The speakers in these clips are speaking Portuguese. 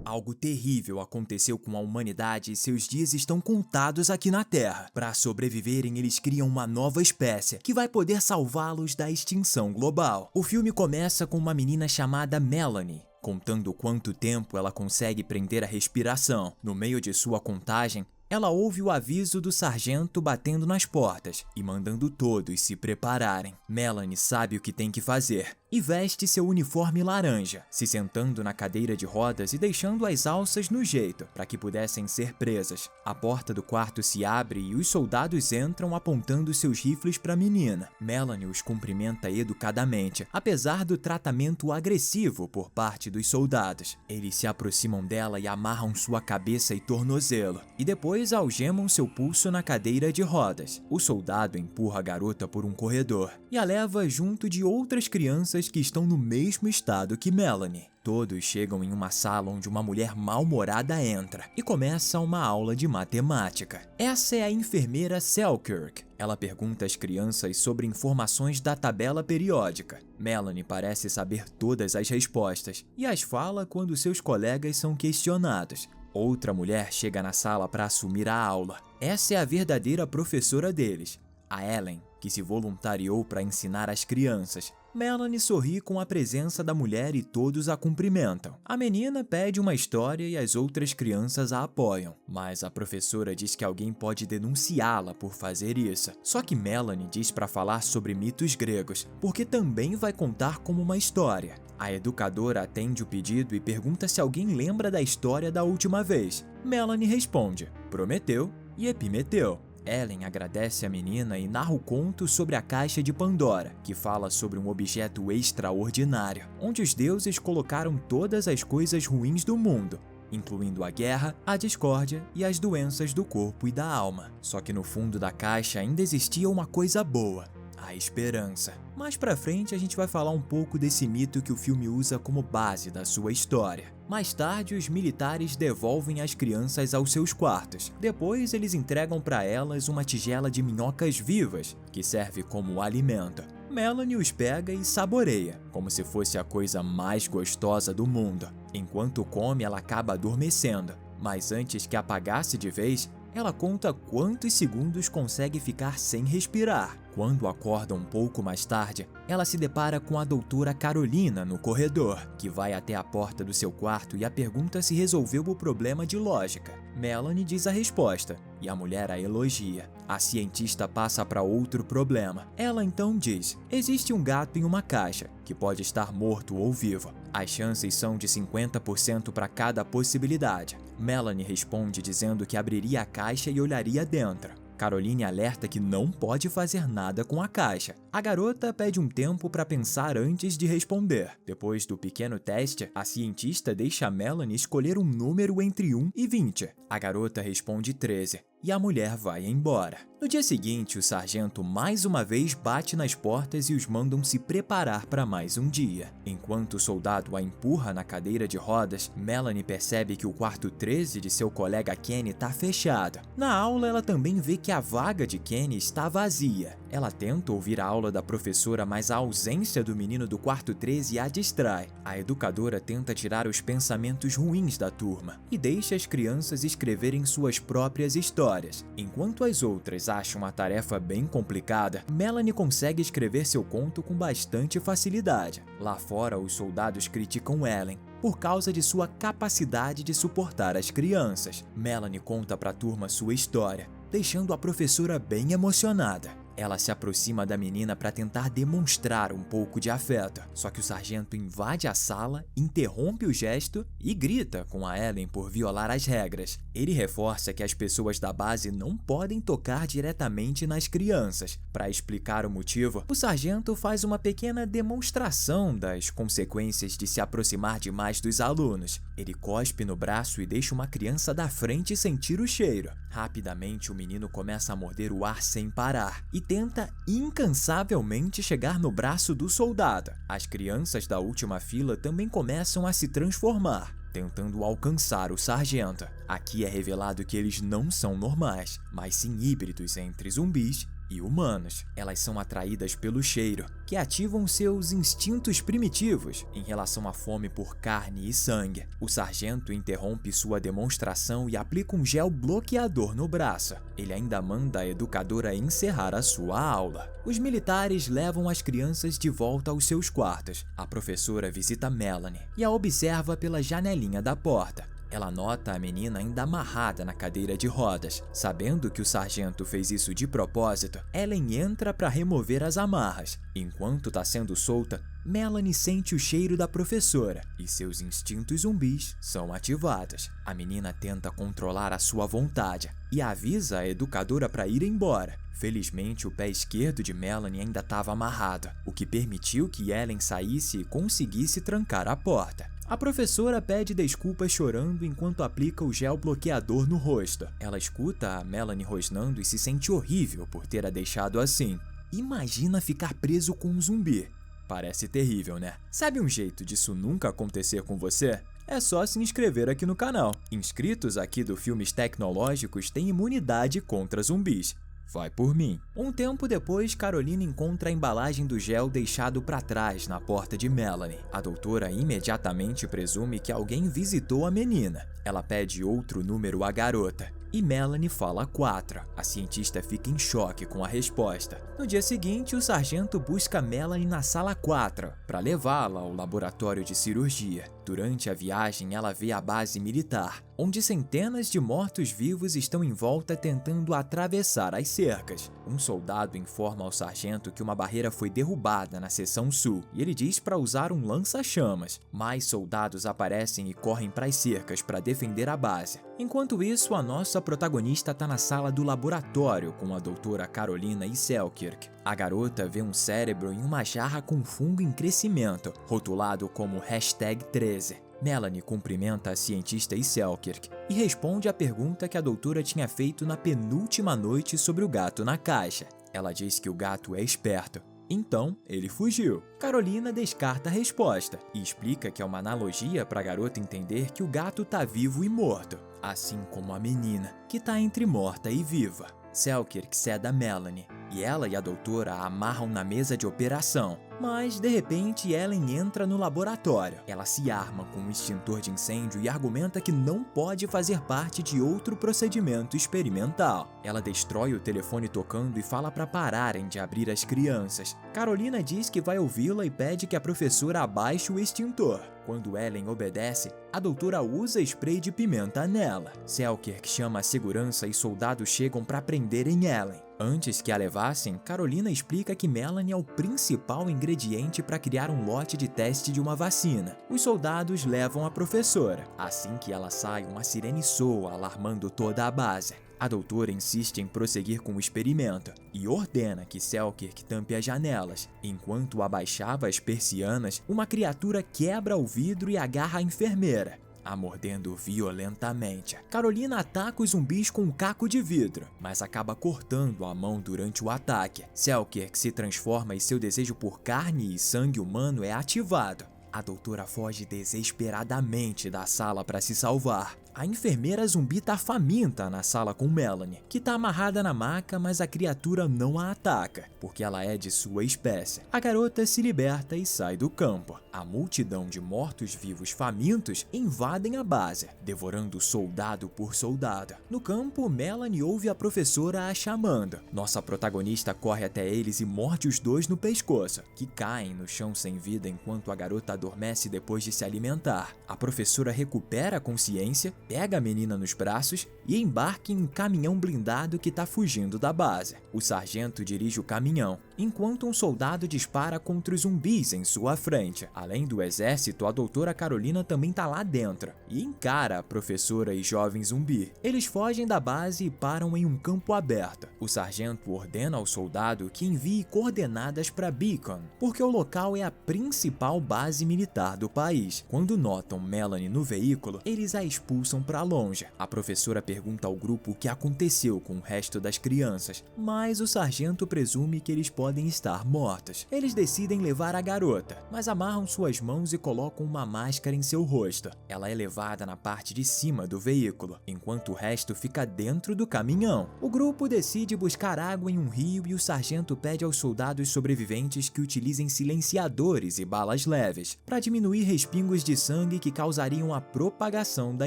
Algo terrível aconteceu com a humanidade e seus dias estão contados aqui na Terra. Para sobreviverem, eles criam uma nova espécie que vai poder salvá-los da extinção global. O filme começa com uma menina chamada Melanie, contando quanto tempo ela consegue prender a respiração. No meio de sua contagem, ela ouve o aviso do sargento batendo nas portas e mandando todos se prepararem. Melanie sabe o que tem que fazer e veste seu uniforme laranja, se sentando na cadeira de rodas e deixando as alças no jeito para que pudessem ser presas. A porta do quarto se abre e os soldados entram apontando seus rifles para a menina. Melanie os cumprimenta educadamente, apesar do tratamento agressivo por parte dos soldados. Eles se aproximam dela e amarram sua cabeça e tornozelo, e depois algemam seu pulso na cadeira de rodas. O soldado empurra a garota por um corredor e a leva junto de outras crianças que estão no mesmo estado que Melanie. Todos chegam em uma sala onde uma mulher mal-humorada entra e começa uma aula de matemática. Essa é a enfermeira Selkirk. Ela pergunta às crianças sobre informações da tabela periódica. Melanie parece saber todas as respostas e as fala quando seus colegas são questionados. Outra mulher chega na sala para assumir a aula. Essa é a verdadeira professora deles, a Ellen, que se voluntariou para ensinar as crianças. Melanie sorri com a presença da mulher e todos a cumprimentam. A menina pede uma história e as outras crianças a apoiam, mas a professora diz que alguém pode denunciá-la por fazer isso. Só que Melanie diz para falar sobre mitos gregos, porque também vai contar como uma história. A educadora atende o pedido e pergunta se alguém lembra da história da última vez. Melanie responde: Prometeu e Epimeteu. Ellen agradece a menina e narra o conto sobre a Caixa de Pandora, que fala sobre um objeto extraordinário, onde os deuses colocaram todas as coisas ruins do mundo, incluindo a guerra, a discórdia e as doenças do corpo e da alma. Só que no fundo da caixa ainda existia uma coisa boa: a esperança. Mais pra frente a gente vai falar um pouco desse mito que o filme usa como base da sua história. Mais tarde, os militares devolvem as crianças aos seus quartos. Depois, eles entregam para elas uma tigela de minhocas vivas, que serve como alimento. Melanie os pega e saboreia, como se fosse a coisa mais gostosa do mundo. Enquanto come, ela acaba adormecendo, mas antes que apagasse de vez, ela conta quantos segundos consegue ficar sem respirar. Quando acorda um pouco mais tarde, ela se depara com a doutora Carolina no corredor, que vai até a porta do seu quarto e a pergunta se resolveu o problema de lógica. Melanie diz a resposta, e a mulher a elogia. A cientista passa para outro problema. Ela então diz: existe um gato em uma caixa, que pode estar morto ou vivo. As chances são de 50% para cada possibilidade. Melanie responde dizendo que abriria a caixa e olharia dentro. Caroline alerta que não pode fazer nada com a caixa. A garota pede um tempo para pensar antes de responder. Depois do pequeno teste, a cientista deixa Melanie escolher um número entre 1 e 20. A garota responde 13 e a mulher vai embora. No dia seguinte, o sargento mais uma vez bate nas portas e os mandam se preparar para mais um dia. Enquanto o soldado a empurra na cadeira de rodas, Melanie percebe que o quarto 13 de seu colega Kenny está fechado. Na aula, ela também vê que a vaga de Kenny está vazia. Ela tenta ouvir a aula da professora, mas a ausência do menino do quarto 13 a distrai. A educadora tenta tirar os pensamentos ruins da turma e deixa as crianças escreverem suas próprias histórias. Enquanto as outras acham a tarefa bem complicada, Melanie consegue escrever seu conto com bastante facilidade. Lá fora, os soldados criticam Ellen por causa de sua capacidade de suportar as crianças. Melanie conta para a turma sua história, deixando a professora bem emocionada. Ela se aproxima da menina para tentar demonstrar um pouco de afeto, só que o sargento invade a sala, interrompe o gesto e grita com a Ellen por violar as regras. Ele reforça que as pessoas da base não podem tocar diretamente nas crianças. Para explicar o motivo, o sargento faz uma pequena demonstração das consequências de se aproximar demais dos alunos. Ele cospe no braço e deixa uma criança da frente sentir o cheiro. Rapidamente, o menino começa a morder o ar sem parar e tenta incansavelmente chegar no braço do soldado. As crianças da última fila também começam a se transformar, tentando alcançar o sargento. Aqui é revelado que eles não são normais, mas sim híbridos entre zumbis e humanos. Elas são atraídas pelo cheiro, que ativam seus instintos primitivos em relação à fome por carne e sangue. O sargento interrompe sua demonstração e aplica um gel bloqueador no braço. Ele ainda manda a educadora encerrar a sua aula. Os militares levam as crianças de volta aos seus quartos. A professora visita Melanie e a observa pela janelinha da porta. Ela nota a menina ainda amarrada na cadeira de rodas. Sabendo que o sargento fez isso de propósito, Ellen entra para remover as amarras. Enquanto está sendo solta, Melanie sente o cheiro da professora e seus instintos zumbis são ativados. A menina tenta controlar a sua vontade e avisa a educadora para ir embora. Felizmente, o pé esquerdo de Melanie ainda estava amarrado, o que permitiu que Ellen saísse e conseguisse trancar a porta. A professora pede desculpas chorando enquanto aplica o gel bloqueador no rosto. Ela escuta a Melanie rosnando e se sente horrível por ter a deixado assim. Imagina ficar preso com um zumbi. Parece terrível, né? Sabe um jeito disso nunca acontecer com você? É só se inscrever aqui no canal. Inscritos aqui do Filmes Tecnológicos têm imunidade contra zumbis. Vai por mim. Um tempo depois, Carolina encontra a embalagem do gel deixado para trás na porta de Melanie. A doutora imediatamente presume que alguém visitou a menina. Ela pede outro número à garota e Melanie fala 4. A cientista fica em choque com a resposta. No dia seguinte, o sargento busca Melanie na sala 4 para levá-la ao laboratório de cirurgia. Durante a viagem, ela vê a base militar, onde centenas de mortos-vivos estão em volta tentando atravessar as cercas. Um soldado informa ao sargento que uma barreira foi derrubada na seção sul e ele diz para usar um lança-chamas. Mais soldados aparecem e correm para as cercas para defender a base. Enquanto isso, a nossa protagonista está na sala do laboratório com a doutora Carolina e Selkirk. A garota vê um cérebro em uma jarra com fungo em crescimento, rotulado como #13. Melanie cumprimenta a cientista e Selkirk e responde à pergunta que a doutora tinha feito na penúltima noite sobre o gato na caixa. Ela diz que o gato é esperto, então ele fugiu. Carolina descarta a resposta e explica que é uma analogia para a garota entender que o gato está vivo e morto, assim como a menina, que está entre morta e viva. Selkirk ceda a Melanie e ela e a doutora a amarram na mesa de operação. Mas, de repente, Ellen entra no laboratório. Ela se arma com um extintor de incêndio e argumenta que não pode fazer parte de outro procedimento experimental. Ela destrói o telefone tocando e fala para pararem de abrir as crianças. Carolina diz que vai ouvi-la e pede que a professora abaixe o extintor. Quando Ellen obedece, a doutora usa spray de pimenta nela. Selkirk chama a segurança e soldados chegam para prenderem Ellen. Antes que a levassem, Carolina explica que Melanie é o principal ingrediente para criar um lote de teste de uma vacina. Os soldados levam a professora. Assim que ela sai, uma sirene soa, alarmando toda a base. A doutora insiste em prosseguir com o experimento e ordena que Selkirk tampe as janelas. Enquanto abaixava as persianas, uma criatura quebra o vidro e agarra a enfermeira, a mordendo violentamente. Carolina ataca os zumbis com um caco de vidro, mas acaba cortando a mão durante o ataque. Selkirk se transforma e seu desejo por carne e sangue humano é ativado. A doutora foge desesperadamente da sala para se salvar. A enfermeira zumbi tá faminta na sala com Melanie, que tá amarrada na maca, mas a criatura não a ataca, porque ela é de sua espécie. A garota se liberta e sai do campo. A multidão de mortos-vivos famintos invadem a base, devorando soldado por soldado. No campo, Melanie ouve a professora a chamando. Nossa protagonista corre até eles e morde os dois no pescoço, que caem no chão sem vida enquanto a garota adormece depois de se alimentar. A professora recupera a consciência, pega a menina nos braços e embarca em um caminhão blindado que está fugindo da base. O sargento dirige o caminhão, enquanto um soldado dispara contra os zumbis em sua frente. Além do exército, a doutora Carolina também está lá dentro e encara a professora e jovem zumbi. Eles fogem da base e param em um campo aberto. O sargento ordena ao soldado que envie coordenadas para Beacon, porque o local é a principal base militar do país. Quando notam Melanie no veículo, eles a expulsam para longe. A professora pergunta ao grupo o que aconteceu com o resto das crianças, mas o sargento presume que eles podem podem estar mortos. Eles decidem levar a garota, mas amarram suas mãos e colocam uma máscara em seu rosto. Ela é levada na parte de cima do veículo, enquanto o resto fica dentro do caminhão. O grupo decide buscar água em um rio e o sargento pede aos soldados sobreviventes que utilizem silenciadores e balas leves para diminuir respingos de sangue que causariam a propagação da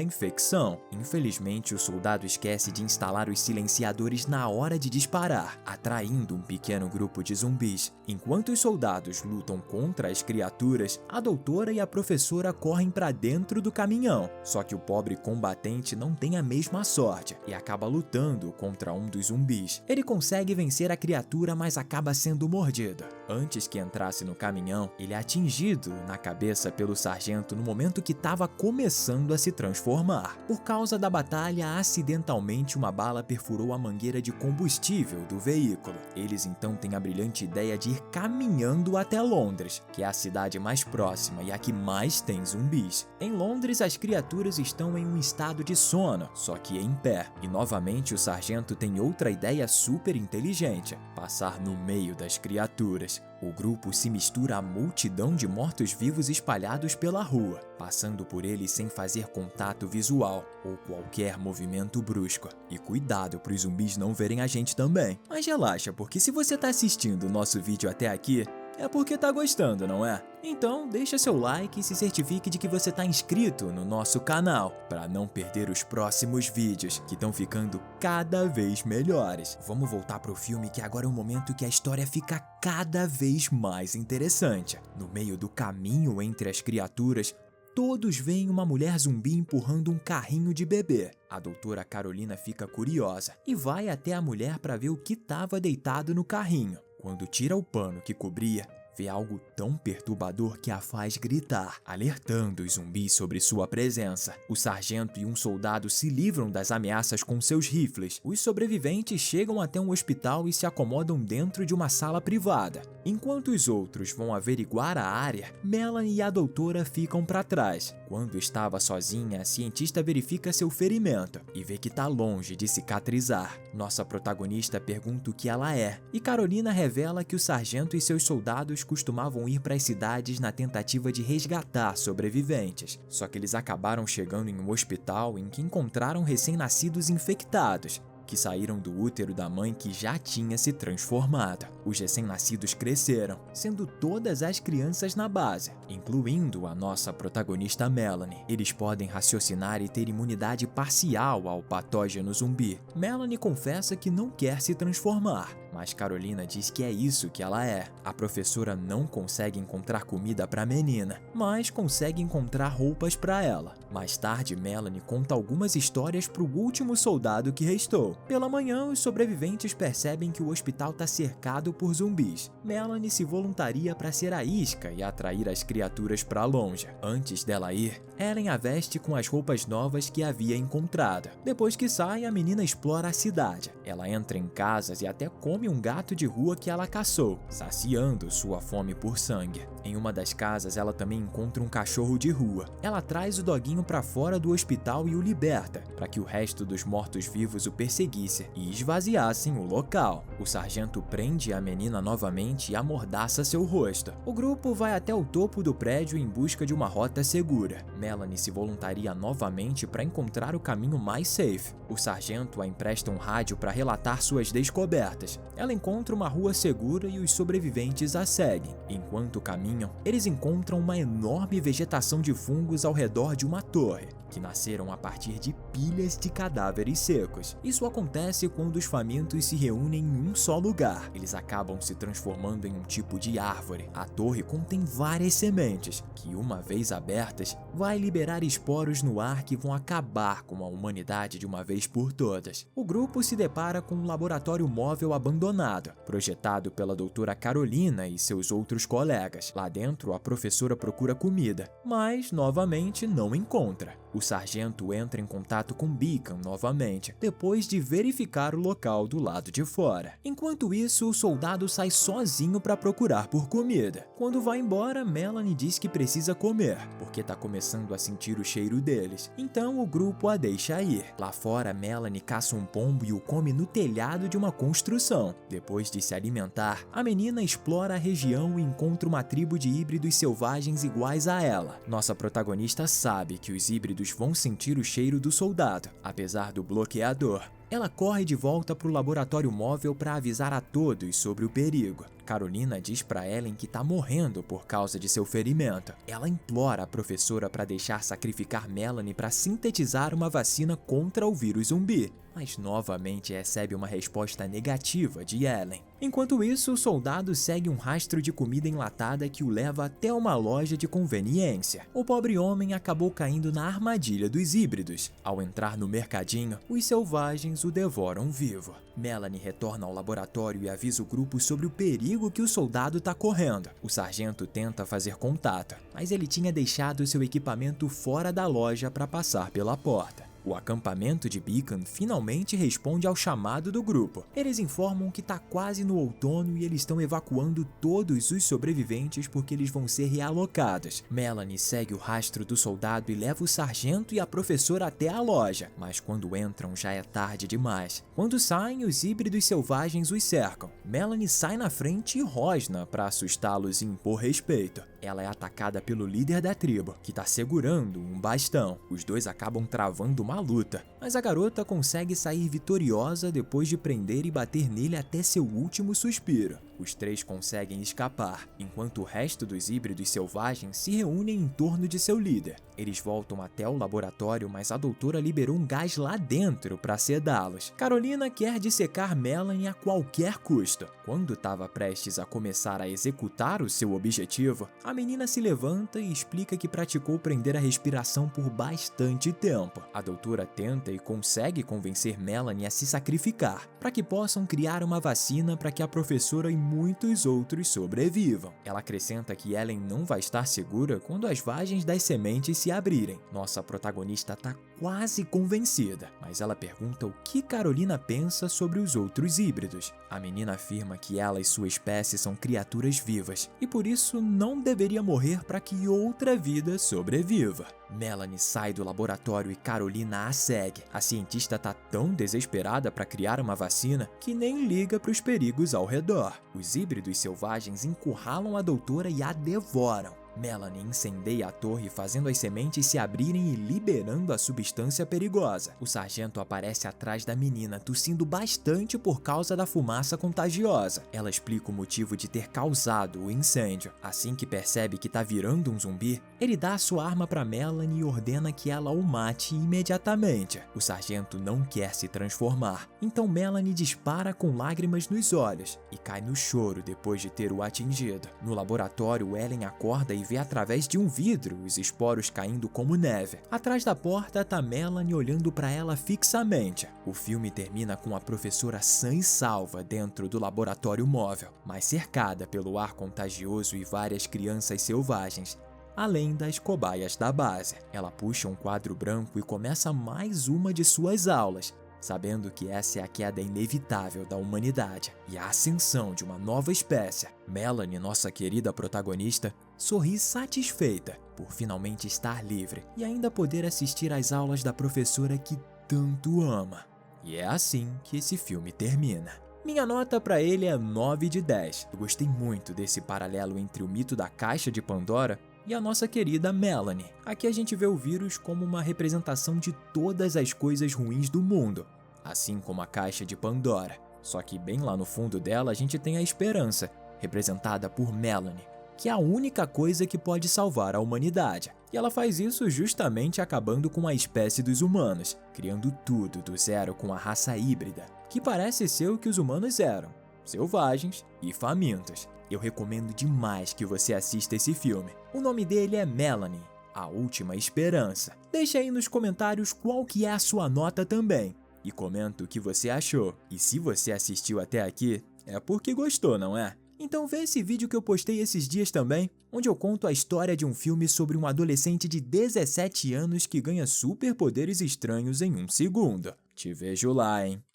infecção. Infelizmente, o soldado esquece de instalar os silenciadores na hora de disparar, atraindo um pequeno grupo de zumbis. Enquanto os soldados lutam contra as criaturas, a doutora e a professora correm para dentro do caminhão. Só que o pobre combatente não tem a mesma sorte e acaba lutando contra um dos zumbis. Ele consegue vencer a criatura, mas acaba sendo mordido. Antes que entrasse no caminhão, ele é atingido na cabeça pelo sargento no momento que estava começando a se transformar. Por causa da batalha, acidentalmente uma bala perfurou a mangueira de combustível do veículo. Eles então têm a brilhante ideia de ir caminhando até Londres, que é a cidade mais próxima e a que mais tem zumbis. Em Londres, as criaturas estão em um estado de sono, só que em pé. E novamente o sargento tem outra ideia super inteligente: passar no meio das criaturas. O grupo se mistura à multidão de mortos-vivos espalhados pela rua, passando por eles sem fazer contato visual ou qualquer movimento brusco. E cuidado para os zumbis não verem a gente também. Mas relaxa, porque se você está assistindo o nosso vídeo até aqui, é porque tá gostando, não é? Então deixa seu like e se certifique de que você tá inscrito no nosso canal para não perder os próximos vídeos que estão ficando cada vez melhores. Vamos voltar pro filme, que agora é o momento que a história fica cada vez mais interessante. No meio do caminho entre as criaturas, todos veem uma mulher zumbi empurrando um carrinho de bebê. A doutora Carolina fica curiosa e vai até a mulher para ver o que estava deitado no carrinho. Quando tira o pano que cobria, vê algo tão perturbador que a faz gritar, alertando os zumbis sobre sua presença. O sargento e um soldado se livram das ameaças com seus rifles. Os sobreviventes chegam até um hospital e se acomodam dentro de uma sala privada. Enquanto os outros vão averiguar a área, Melanie e a doutora ficam para trás. Quando estava sozinha, a cientista verifica seu ferimento e vê que está longe de cicatrizar. Nossa protagonista pergunta o que ela é, e Carolina revela que o sargento e seus soldados costumavam ir para as cidades na tentativa de resgatar sobreviventes. Só que eles acabaram chegando em um hospital em que encontraram recém-nascidos infectados, que saíram do útero da mãe que já tinha se transformado. Os recém-nascidos cresceram, sendo todas as crianças na base, incluindo a nossa protagonista Melanie. Eles podem raciocinar e ter imunidade parcial ao patógeno zumbi. Melanie confessa que não quer se transformar, mas Carolina diz que é isso que ela é. A professora não consegue encontrar comida para a menina, mas consegue encontrar roupas para ela. Mais tarde, Melanie conta algumas histórias para o último soldado que restou. Pela manhã, os sobreviventes percebem que o hospital está cercado por zumbis. Melanie se voluntaria para ser a isca e atrair as criaturas para longe. Antes dela ir, Ellen a veste com as roupas novas que havia encontrado. Depois que sai, a menina explora a cidade. Ela entra em casas e até come um gato de rua que ela caçou, saciando sua fome por sangue. Em uma das casas, ela também encontra um cachorro de rua. Ela traz o doguinho para fora do hospital e o liberta, para que o resto dos mortos-vivos o perseguisse e esvaziassem o local. O sargento prende a menina novamente e amordaça seu rosto. O grupo vai até o topo do prédio em busca de uma rota segura. Melanie se voluntaria novamente para encontrar o caminho mais safe. O sargento a empresta um rádio para relatar suas descobertas. Ela encontra uma rua segura e os sobreviventes a seguem. Enquanto caminham, eles encontram uma enorme vegetação de fungos ao redor de uma torre, que nasceram a partir de pilhas de cadáveres secos. Isso acontece quando os famintos se reúnem em um só lugar. Eles acabam se transformando em um tipo de árvore. A torre contém várias sementes, que uma vez abertas, vai liberar esporos no ar que vão acabar com a humanidade de uma vez por todas. O grupo se depara com um laboratório móvel abandonado, projetado pela doutora Carolina e seus outros colegas. Lá dentro, a professora procura comida, mas novamente não encontra. O sargento entra em contato com Beacon novamente, depois de verificar o local do lado de fora. Enquanto isso, o soldado sai sozinho para procurar por comida. Quando vai embora, Melanie diz que precisa comer, porque está começando começando a sentir o cheiro deles. Então o grupo a deixa ir. Lá fora, Melanie caça um pombo e o come no telhado de uma construção. Depois de se alimentar, a menina explora a região e encontra uma tribo de híbridos selvagens iguais a ela. Nossa protagonista sabe que os híbridos vão sentir o cheiro do soldado, apesar do bloqueador. Ela corre de volta para o laboratório móvel para avisar a todos sobre o perigo. Carolina diz para Ellen que está morrendo por causa de seu ferimento. Ela implora a professora para deixar sacrificar Melanie para sintetizar uma vacina contra o vírus zumbi, mas novamente recebe uma resposta negativa de Ellen. Enquanto isso, o soldado segue um rastro de comida enlatada que o leva até uma loja de conveniência. O pobre homem acabou caindo na armadilha dos híbridos. Ao entrar no mercadinho, os selvagens o devoram vivo. Melanie retorna ao laboratório e avisa o grupo sobre o perigo que o soldado está correndo. O sargento tenta fazer contato, mas ele tinha deixado seu equipamento fora da loja para passar pela porta. O acampamento de Beacon finalmente responde ao chamado do grupo. Eles informam que está quase no outono e eles estão evacuando todos os sobreviventes porque eles vão ser realocados. Melanie segue o rastro do soldado e leva o sargento e a professora até a loja, mas quando entram já é tarde demais. Quando saem, os híbridos selvagens os cercam. Melanie sai na frente e rosna para assustá-los e impor respeito. Ela é atacada pelo líder da tribo, que está segurando um bastão. Os dois acabam travando uma luta, mas a garota consegue sair vitoriosa depois de prender e bater nele até seu último suspiro. Os três conseguem escapar, enquanto o resto dos híbridos selvagens se reúnem em torno de seu líder. Eles voltam até o laboratório, mas a doutora liberou um gás lá dentro para sedá-los. Carolina quer dissecar Melanie a qualquer custo. Quando estava prestes a começar a executar o seu objetivo, a menina se levanta e explica que praticou prender a respiração por bastante tempo. A doutora tenta e consegue convencer Melanie a se sacrificar, para que possam criar uma vacina para que a professora e muitos outros sobrevivam. Ela acrescenta que Ellen não vai estar segura quando as vagens das sementes se abrirem. Nossa protagonista está quase convencida, mas ela pergunta o que Carolina pensa sobre os outros híbridos. A menina afirma que ela e sua espécie são criaturas vivas e por isso não deveria morrer para que outra vida sobreviva. Melanie sai do laboratório e Carolina a segue. A cientista está tão desesperada para criar uma vacina que nem liga para os perigos ao redor. Os híbridos selvagens encurralam a doutora e a devoram. Melanie incendeia a torre, fazendo as sementes se abrirem e liberando a substância perigosa. O sargento aparece atrás da menina, tossindo bastante por causa da fumaça contagiosa. Ela explica o motivo de ter causado o incêndio. Assim que percebe que está virando um zumbi, ele dá a sua arma para Melanie e ordena que ela o mate imediatamente. O sargento não quer se transformar, então Melanie dispara com lágrimas nos olhos e cai no choro depois de ter o atingido. No laboratório, Ellen acorda e vê através de um vidro os esporos caindo como neve. Atrás da porta tá Melanie olhando para ela fixamente. O filme termina com a professora sã e salva dentro do laboratório móvel, mas cercada pelo ar contagioso e várias crianças selvagens, além das cobaias da base. Ela puxa um quadro branco e começa mais uma de suas aulas, sabendo que essa é a queda inevitável da humanidade e a ascensão de uma nova espécie. Melanie, nossa querida protagonista, sorri satisfeita por finalmente estar livre e ainda poder assistir às aulas da professora que tanto ama. E é assim que esse filme termina. Minha nota para ele é 9 de 10. Eu gostei muito desse paralelo entre o mito da caixa de Pandora e a nossa querida Melanie. Aqui a gente vê o vírus como uma representação de todas as coisas ruins do mundo, assim como a caixa de Pandora. Só que bem lá no fundo dela a gente tem a esperança, representada por Melanie, que é a única coisa que pode salvar a humanidade. E ela faz isso justamente acabando com a espécie dos humanos, criando tudo do zero com a raça híbrida, que parece ser o que os humanos eram, selvagens e famintos. Eu recomendo demais que você assista esse filme. O nome dele é Melanie, A Última Esperança. Deixa aí nos comentários qual que é a sua nota também. E comenta o que você achou. E se você assistiu até aqui, é porque gostou, não é? Então vê esse vídeo que eu postei esses dias também, onde eu conto a história de um filme sobre um adolescente de 17 anos que ganha superpoderes estranhos em um segundo. Te vejo lá, hein?